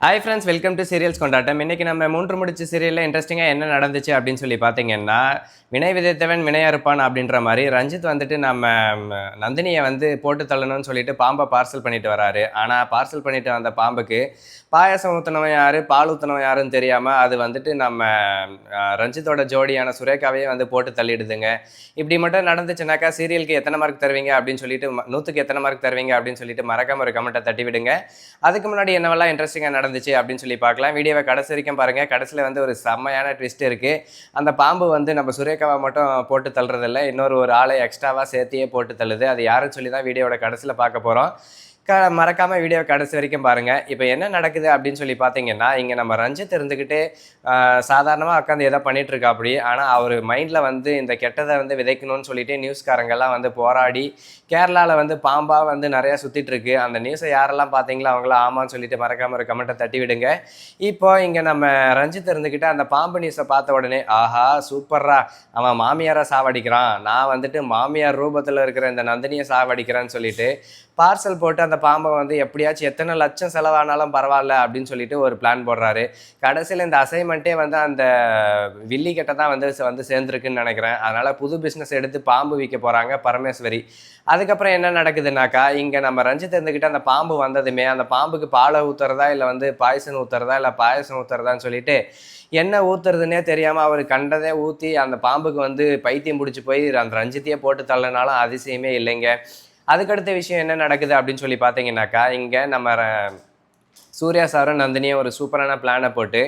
Hi friends, welcome to serials கொண்டாட்டம். இன்னைக்கு நம்ம மூன்று முடிச்சு சீரியலில் இன்ட்ரெஸ்டிங்காக என்ன நடந்துச்சு அப்படின்னு சொல்லி பார்த்தீங்கன்னா, வினை விதைத்தவன் வினை அறுப்பான் அப்படின்ற மாதிரி ரஞ்சித் வந்துட்டு நம்ம நந்தினியை வந்து போட்டு தள்ளணும்னு சொல்லிட்டு பாம்பை பார்சல் பண்ணிட்டு வராரு. ஆனால் பார்சல் பண்ணிட்டு வந்த பாம்புக்கு பாயாசம் ஊற்றினவன் யார், பால் ஊற்றினவன் யாருன்னு தெரியாமல் அது வந்துட்டு நம்ம ரஞ்சித்தோட ஜோடியான சுரேகாவையே வந்து போட்டு தள்ளிடுதுங்க. இப்படி மட்டும் நடந்துச்சுனாக்கா சீரியலுக்கு எத்தனை மார்க் தருவீங்க அப்படின்னு சொல்லிட்டு 100க்கு எத்தனை மார்க் தருவீங்க அப்படின்னு சொல்லிட்டு மறக்காம ஒரு கமெண்ட்டை தட்டி விடுங்க. அதுக்கு முன்னாடி என்னவெல்லாம் இன்ட்ரெஸ்டிங்காக நடந்துச்சு அப்படின்னு சொல்லி பார்க்கலாம். வீடியோவை கடைசி வரைக்கும் பாருங்கள். கடைசியில் வந்து ஒரு செம்மையான ட்விஸ்ட் இருக்குது. அந்த பாம்பு வந்து நம்ம சுரேகாவை மட்டும் போட்டு தள்ளுறதில்ல, ஒரு ஆளை எக்ஸ்ட்ராவாக சேர்த்தியே போட்டு தள்ளுது. அது யாருன்னு சொல்லி தான் வீடியோவோட கடைசியில் பார்க்க போகிறோம். மறக்காமல் வீடியோ கடைசி வரைக்கும் பாருங்கள். இப்போ என்ன நடக்குது அப்படின்னு சொல்லி பார்த்தீங்கன்னா, இங்கே நம்ம ரஞ்சித் இருந்துக்கிட்டு சாதாரணமாக உட்காந்து எதோ பண்ணிகிட்ருக்கா. அப்படி ஆனால் அவர் மைண்டில் வந்து இந்த கெட்டதை வந்து விதைக்கணும்னு சொல்லிட்டு நியூஸ்காரங்கெல்லாம் வந்து போராடி கேரளாவில் வந்து பாம்பாக வந்து நிறையா சுற்றிட்டுருக்கு. அந்த நியூஸை யாரெல்லாம் பார்த்தீங்களோ அவங்களாம் ஆமான்னு சொல்லிட்டு மறக்காமல் ஒரு கமெண்ட்டை தட்டி விடுங்க. இப்போ இங்கே நம்ம ரஞ்சித் இருந்துக்கிட்டு அந்த பாம்பு நியூஸை பார்த்த உடனே, ஆஹா சூப்பர்ரா, அவன் மாமியாரை சாவடிக்கிறான், நான் வந்துட்டு மாமியார் ரூபத்தில் இருக்கிற இந்த நந்தினியை சாவடிக்கிறேன்னு சொல்லிட்டு பார்சல் போட்டு அந்த பாம்பை வந்து எப்படியாச்சும் எத்தனை லட்சம் செலவானாலும் பரவாயில்ல அப்படின்னு சொல்லிட்டு ஒரு பிளான் போடுறாரு. கடைசியில் இந்த அசைன்மெண்ட்டே வந்து அந்த வில்லி கிட்ட தான் வந்து சேர்ந்துருக்குன்னு நினைக்கிறேன். அதனால் புது பிஸ்னஸ் எடுத்து பாம்பு விற்க போகிறாங்க பரமேஸ்வரி. அதுக்கப்புறம் என்ன நடக்குதுனாக்கா, இங்கே நம்ம ரஞ்சித் இருந்துக்கிட்ட அந்த பாம்பு வந்ததுமே அந்த பாம்புக்கு பாலை ஊற்றுறதா இல்லை வந்து பாய்சன் ஊற்றுறதா இல்லை பாயசம் ஊற்றுறதான்னு சொல்லிட்டு என்ன ஊற்றுறதுனே தெரியாமல் அவர் கண்டதே ஊற்றி அந்த பாம்புக்கு வந்து பைத்தியம் பிடிச்சி போய் அந்த ரஞ்சித்தையே போட்டு தள்ளனாலும் அதிசயமே இல்லைங்க. அதுக்கடுத்த விஷயம் என்ன நடக்குது அப்படின்னு சொல்லி பார்த்தீங்கன்னாக்கா, இங்கே நம்ம சூர்யா சாரும் நந்தினியும் ஒரு சூப்பரான பிளானை போட்டு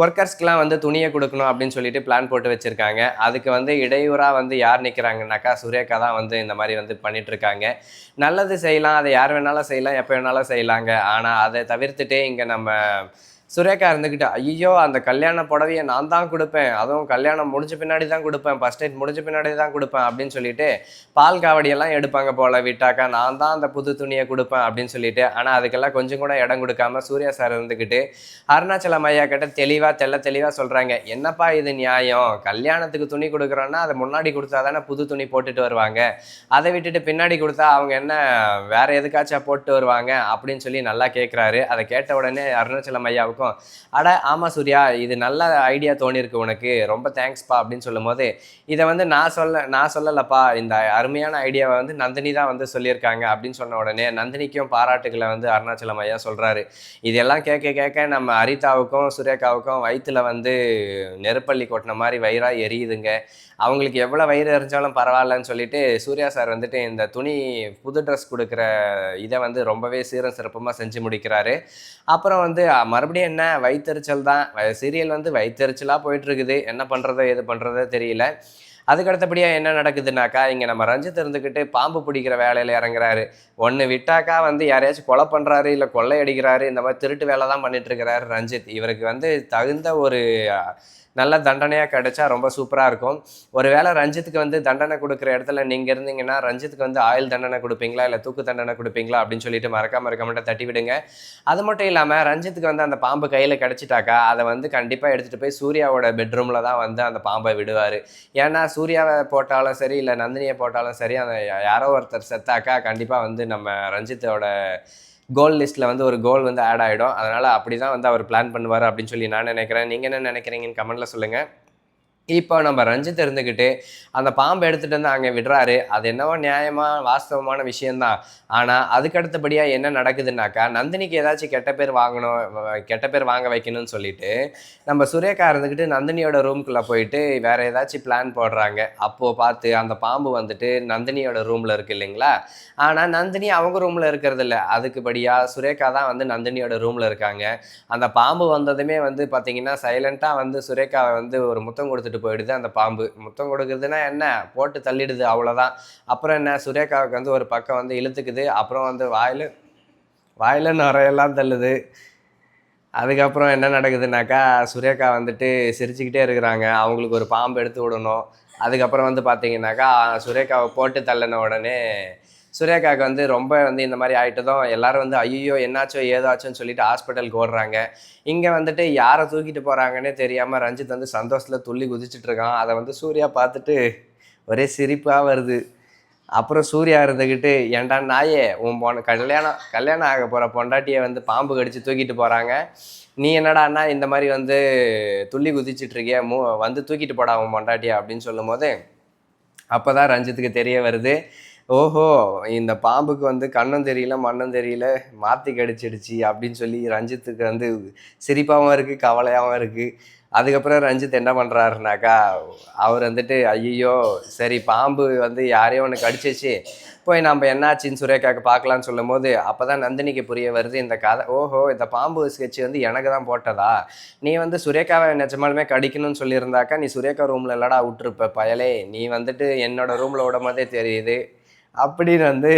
ஒர்க்கர்ஸ்க்கெலாம் வந்து துணியை கொடுக்கணும் அப்படின்னு சொல்லிட்டு பிளான் போட்டு வச்சுருக்காங்க. அதுக்கு வந்து இடையூறாக வந்து யார் நிற்கிறாங்கனாக்கா, சுரேகா தான் வந்து இந்த மாதிரி வந்து பண்ணிகிட்ருக்காங்க. நல்லது செய்யலாம், அதை யார் வேணாலும் செய்யலாம், எப்போ வேணாலும் செய்யலாங்க. ஆனால் அதை தவிர்த்துட்டே இங்கே நம்ம சுரேகா இருந்துக்கிட்டு, ஐயோ அந்த கல்யாண புடவையை நான் தான் கொடுப்பேன், அதுவும் கல்யாணம் முடிஞ்ச பின்னாடி தான் கொடுப்பேன், ஃபர்ஸ்ட் நைட் முடிஞ்ச பின்னாடி தான் கொடுப்பேன் அப்படின்னு சொல்லிட்டு பால் காவடியெல்லாம் எடுப்பாங்க போல் விட்டாக்கா, நான் தான் அந்த புது துணியை கொடுப்பேன் அப்படின்னு சொல்லிட்டு. ஆனால் அதுக்கெல்லாம் கொஞ்சம் கூட இடம் கொடுக்காம சூர்யா சார் இருந்துக்கிட்டு அருணாச்சலம் ஐயா கிட்ட தெளிவாக சொல்கிறாங்க, என்னப்பா இது நியாயம், கல்யாணத்துக்கு துணி கொடுக்குறோன்னா அதை முன்னாடி கொடுத்தா தானே புது துணி போட்டுட்டு வருவாங்க, அதை விட்டுட்டு பின்னாடி கொடுத்தா அவங்க என்ன வேற எதுக்காச்சும் போட்டு வருவாங்க அப்படின்னு சொல்லி நல்லா கேட்குறாரு. அதை கேட்ட உடனே அருணாச்சலம் ஐயாவுக்கு, அட ஆமாம் சூர்யா, இது நல்ல ஐடியா தோணிருக்கு உனக்கு, ரொம்ப தேங்க்ஸ்ப்பா அப்படின்னு சொல்லும் போது, இதை வந்து நான் சொல்லலப்பா, இந்த அருமையான ஐடியாவை வந்து நந்தினி தான் வந்து சொல்லியிருக்காங்க அப்படின்னு சொன்ன உடனே நந்தினிக்கும் பாராட்டுகளை வந்து அருணாச்சலம் ஐயா சொல்கிறாரு. இதெல்லாம் கேட்க நம்ம அரிதாவுக்கும் சுரேகாவுக்கும் வயிற்றுல வந்து நெருப்பள்ளி கொட்டின மாதிரி வயிறாக எரியுதுங்க. அவங்களுக்கு எவ்வளோ வயிறு எரிஞ்சாலும் பரவாயில்லன்னு சொல்லிட்டு சூர்யா சார் வந்துட்டு இந்த துணி புது ட்ரெஸ் கொடுக்குற இதை வந்து ரொம்பவே சீரம் சிறப்பமாக செஞ்சு முடிக்கிறாரு. அப்புறம் வந்து மறுபடியும் என்ன வயிற்றெரிச்சல் தான், சீரியல் வந்து வயிற்றெரிச்சலாக போயிட்டுருக்குது, என்ன பண்ணுறதோ எது பண்ணுறதோ தெரியல. அதுக்கு அடுத்தபடியாக என்ன நடக்குதுனாக்கா, இங்கே நம்ம ரஞ்சித் இருந்துக்கிட்டு பாம்பு பிடிக்கிற வேலையில் இறங்குறாரு. ஒன்று விட்டாக்கா வந்து யாரையாச்சும் கொலை பண்ணுறாரு, இல்லை கொள்ளை அடிக்கிறாரு, இந்த மாதிரி திருட்டு வேலை தான் பண்ணிட்டுருக்கிறாரு ரஞ்சித். இவருக்கு வந்து தகுந்த ஒரு நல்ல தண்டனையாக கிடைச்சா ரொம்ப சூப்பராக இருக்கும். ஒரு வேளை ரஞ்சித்துக்கு வந்து தண்டனை கொடுக்குற இடத்துல நீங்கள் இருந்தீங்கன்னா ரஞ்சித்துக்கு வந்து ஆயுள் தண்டனை கொடுப்பீங்களா, இல்லை தூக்கு தண்டனை கொடுப்பீங்களா அப்படின்னு சொல்லிட்டு மறக்காம கமெண்ட்டை தட்டி விடுங்க. அது மட்டும் இல்லாமல் ரஞ்சித்துக்கு வந்து அந்த பாம்பு கையில் கிடச்சிட்டாக்கா அதை வந்து கண்டிப்பாக எடுத்துகிட்டு போய் சூர்யாவோட பெட்ரூமில் தான் வந்து அந்த பாம்பை விடுவார். ஏன்னா சூர்யாவை போட்டாலும் சரி, இல்லை நந்தினியை போட்டாலும் சரி, அந்த யாரோ ஒருத்தர் செத்தாக்கா கண்டிப்பாக வந்து நம்ம ரஞ்சித்தோட கோல் லிஸ்ட்டில் வந்து ஒரு கோல் வந்து ஆட் ஆகிடும். அதனால் அப்படி தான் வந்து அவர் பிளான் பண்ணுவார் அப்படின்னு சொல்லி நான் நினைக்கிறேன். நீங்கள் என்ன நினைக்கிறீங்கன்னு கமெண்ட்டில் சொல்லுங்கள். இப்போ நம்ம ரஞ்சித் இருந்துக்கிட்டு அந்த பாம்பை எடுத்துகிட்டு வந்து அங்கே விடுறாரு. அது என்னவோ நியாயமாக வாஸ்தவமான விஷயந்தான். ஆனால் அதுக்கடுத்தபடியாக என்ன நடக்குதுன்னாக்கா, நந்தினிக்கு ஏதாச்சும் கெட்ட பேர் வாங்க வைக்கணும்னு சொல்லிட்டு நம்ம சுரேகா இருந்துக்கிட்டு நந்தினியோட ரூம்குள்ளே போயிட்டு வேறு ஏதாச்சும் பிளான் போடுறாங்க. அப்போது பார்த்து அந்த பாம்பு வந்துட்டு நந்தினியோட ரூமில் இருக்குது இல்லைங்களா. ஆனால் நந்தினி அவங்க ரூமில் இருக்கிறதில்ல, அதுக்குபடியாக சுரேகா தான் வந்து நந்தினியோட ரூமில் இருக்காங்க. அந்த பாம்பு வந்ததுமே வந்து பார்த்திங்கன்னா சைலண்ட்டாக வந்து சுரேகாவை வந்து ஒரு முத்தம் கொடுத்துட்டு போயிடுது அந்த பாம்பு. முத்தம் கொடுக்குறதுன்னா என்ன, போட்டு தள்ளிடுது, அவ்வளோதான். அப்புறம் என்ன, சுரேகாவுக்கு வந்து ஒரு பக்கம் வந்து இழுத்துக்குது, அப்புறம் வந்து வாயில நுரையெல்லாம் தள்ளுது. அதுக்கப்புறம் என்ன நடக்குதுனாக்கா, சுரேகா வந்துட்டு சிரிச்சுக்கிட்டே இருக்கிறாங்க. அவங்களுக்கு ஒரு பாம்பு எடுத்து விடணும். அதுக்கப்புறம் வந்து பார்த்தீங்கன்னாக்கா, சுரேகாவை போட்டு தள்ளின உடனே சுரேகாவுக்கு வந்து ரொம்ப வந்து இந்த மாதிரி ஆகிட்டதும் எல்லோரும் வந்து ஐயோ என்னாச்சோ ஏதாச்சோன்னு சொல்லிட்டு ஹாஸ்பிட்டலுக்கு ஓடுறாங்க. இங்கே வந்துட்டு யாரை தூக்கிட்டு போகிறாங்கன்னே தெரியாமல் ரஞ்சித் வந்து சந்தோஷத்தில் துள்ளி குதிச்சுட்ருக்கான். அதை வந்து சூர்யா பார்த்துட்டு ஒரே சிரிப்பாக வருது. அப்புறம் சூர்யா இருந்துக்கிட்டு, "ஏன்டா நாயே, உன் கல்யாணம் கல்யாணம் ஆக போகிற பொண்டாட்டியை வந்து பாம்பு கடிச்சு தூக்கிட்டு போகிறாங்க, நீ என்னடான்னா இந்த மாதிரி வந்து துள்ளி குதிச்சிட்டு இருக்கிய, வந்து தூக்கிட்டு போடா உன் பொண்டாட்டியை" அப்படின்னு சொல்லும்போது, அப்போ தான் ரஞ்சித்துக்கு தெரிய வருது, ஓஹோ, இந்த பாம்புக்கு வந்து கண்ணும் தெரியல மண்ணும் தெரியல, மாற்றி கடிச்சிடுச்சு அப்படின்னு சொல்லி ரஞ்சித்துக்கு வந்து சிரிப்பாகவும் இருக்குது, கவலையாகவும் இருக்குது. அதுக்கப்புறம் ரஞ்சித் என்ன பண்ணுறாருனாக்கா, அவர் வந்துட்டு ஐயோ சரி பாம்பு வந்து யாரையோ ஒன்று கடிச்சிச்சு, போய் நம்ம என்னாச்சின்னு சுரேகாவுக்கு பார்க்கலான்னு சொல்லும்போது, அப்போ தான் நந்தினிக்கு புரிய வருது இந்த கதை, ஓஹோ இந்த பாம்பு ஸ்கெட்ச் வந்து எனக்கு தான் போட்டதா, நீ வந்து சுரேகாவை நிஜமாலுமே கடிக்கணும்னு சொல்லியிருந்தாக்கா நீ சுரேகா ரூமில் இல்லடா விட்டுருப்ப பயலே, நீ வந்துட்டு என்னோட ரூமில் விடும் போதே தெரியுது அப்படின்னு வந்து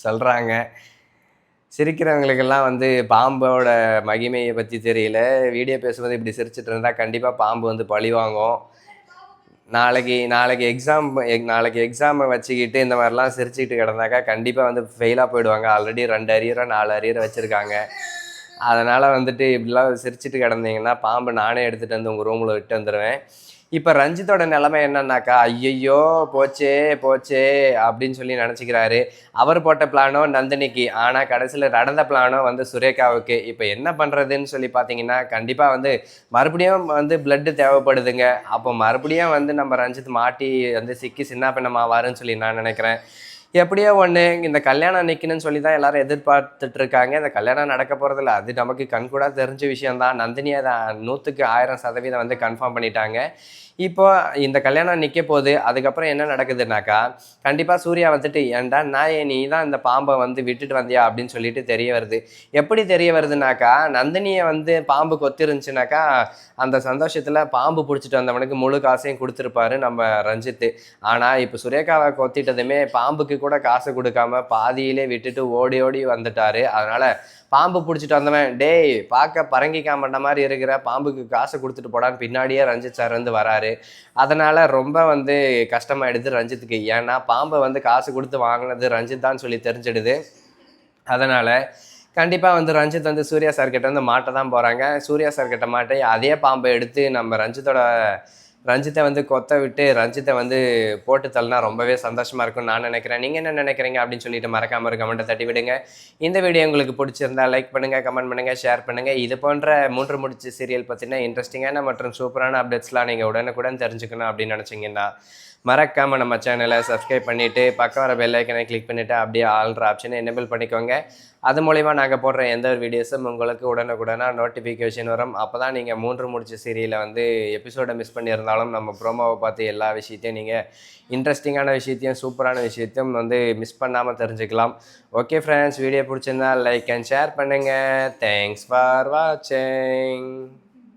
சொல்கிறாங்க. சிரிக்கிறவங்களுக்கெல்லாம் வந்து பாம்போட மகிமையை பற்றி தெரியல. வீடியோ பேசும்போது இப்படி சிரிச்சிட்டு இருந்தால் கண்டிப்பாக பாம்பு வந்து பழி வாங்கும். நாளைக்கு நாளைக்கு எக்ஸாம் நாளைக்கு எக்ஸாமை வச்சுக்கிட்டு இந்த மாதிரிலாம் சிரிச்சுக்கிட்டு கிடந்தாக்கா கண்டிப்பாக வந்து ஃபெயிலாக போயிடுவாங்க. ஆல்ரெடி 2 அரியரோ 4 அரியரோ வச்சுருக்காங்க. அதனால் வந்துட்டு இப்படிலாம் சிரிச்சுட்டு கிடந்தீங்கன்னா பாம்பு நானே எடுத்துகிட்டு வந்து உங்கள் ரூமில் விட்டு வந்துடுவேன். இப்போ ரஞ்சித்தோட நிலைமை என்னன்னாக்கா, ஐயையோ போச்சே போச்சே அப்படின்னு சொல்லி நினச்சிக்கிறாரு. அவர் போட்ட பிளானோ நந்தினிக்கு, ஆனால் கடைசியில் நடந்த பிளானோ வந்து சுரேகாவுக்கு. இப்போ என்ன பண்ணுறதுன்னு சொல்லி பார்த்தீங்கன்னா, கண்டிப்பாக வந்து மறுபடியும் வந்து பிளட்டு தேவைப்படுதுங்க. அப்போ மறுபடியும் வந்து நம்ம ரஞ்சித் மாட்டி வந்து சிக்கி சின்ன பின்னமாவாருன்னு சொல்லி நான் நினைக்கிறேன். எப்படியோ ஒன்று இந்த கல்யாணம் நிற்கணும்னு சொல்லி தான் எல்லாரும் எதிர்பார்த்துட்டு இருக்காங்க. இந்த கல்யாணம் நடக்க போகிறதில்ல, அது நமக்கு கண்கூடா தெரிஞ்ச விஷயம்தான். நந்தினி அதை 100க்கு 1000% வந்து கன்ஃபார்ம் பண்ணிட்டாங்க. இப்போ இந்த கல்யாணம் நிற்க போகுது. அதுக்கப்புறம் என்ன நடக்குதுனாக்கா, கண்டிப்பாக சூர்யா வந்துட்டு, ஏன்டா நாயே நீ தான் இந்த பாம்பை வந்து விட்டுட்டு வந்தியா அப்படின்னு சொல்லிட்டு தெரிய வருது. எப்படி தெரிய வருதுனாக்கா, நந்தினியை வந்து பாம்பு கொத்திருந்துச்சுனாக்கா, அந்த சந்தோஷத்தில் பாம்பு பிடிச்சிட்டு வந்தவனுக்கு முழு காசையும் கொடுத்துருப்பாரு நம்ம ரஞ்சித்து. ஆனால் இப்போ சுரேகாவை கொத்திட்டதுமே பாம்புக்கு கூட காசு கொடுக்காம பாதியிலே விட்டுட்டு ஓடி ஓடி வந்துட்டாரு. அதனால் பாம்பு பிடிச்சிட்டு வந்தவன், டேய் பார்க்க பரங்கிக்காய் மண்டை மாதிரி இருக்கிற, பாம்புக்கு காசை கொடுத்துட்டு போடான்னு பின்னாடியே ரஞ்சித் சார் வந்து வராரு. அதனால் ரொம்ப வந்து கஷ்டமாயிடுது ரஞ்சித்துக்கு. ஏன்னா பாம்பை வந்து காசு கொடுத்து வாங்கினது ரஞ்சித் தான் சொல்லி தெரிஞ்சிடுது. அதனால் கண்டிப்பாக வந்து ரஞ்சித் வந்து சூர்யா சார்கிட்ட வந்து மாட்ட தான் போகிறாங்க. சூர்யா சார்கிட்ட மாட்டி அதே பாம்பை எடுத்து நம்ம ரஞ்சித்தை வந்து கொத்த விட்டு ரஞ்சித்தை வந்து போட்டு தள்ளினா ரொம்பவே சந்தோஷமாக இருக்கும்னு நான் நினைக்கிறேன். நீங்கள் என்ன நினைக்கிறீங்க அப்படின்னு சொல்லிட்டு மறக்காம ஒரு கமெண்ட்டை தட்டி விடுங்க. இந்த வீடியோ உங்களுக்கு பிடிச்சிருந்தா லைக் பண்ணுங்கள், கமெண்ட் பண்ணுங்கள், ஷேர் பண்ணுங்கள். இது போன்ற 3 முடிச்சு சீரியல் பற்றின இன்ட்ரெஸ்டிங்கான மற்றும் சூப்பரான அப்டேட்ஸ்லாம் நீங்கள் உடனுக்குடன் தெரிஞ்சுக்கணும் அப்படின்னு நினச்சிங்கன்னா மறக்காமல் நம்ம சேனலை சப்ஸ்கிரைப் பண்ணிவிட்டு பக்கம் வர பெல் ஐக்கனை கிளிக் பண்ணிவிட்டு அப்படியே ஆல்ற ஆப்ஷனை எனேபிள் பண்ணிக்கோங்க. அது மூலிமா நாங்கள் போடுற எந்த ஒரு வீடியோஸும் உங்களுக்கு உடனுக்குடனாக நோட்டிஃபிகேஷன் வரும். அப்போ தான் நீங்கள் 3 முடிச்ச சீரியலை வந்து எபிசோடை மிஸ் பண்ணியிருந்தாலும் நம்ம ப்ரோமோவை பார்த்து எல்லா விஷயத்தையும் நீங்கள் இன்ட்ரெஸ்டிங்கான விஷயத்தையும் சூப்பரான விஷயத்தையும் வந்து மிஸ் பண்ணாமல் தெரிஞ்சுக்கலாம். ஓகே ஃப்ரெண்ட்ஸ், வீடியோ பிடிச்சிருந்தா லைக் அண்ட் ஷேர் பண்ணுங்கள். தேங்க்ஸ் ஃபார் வாட்சிங்.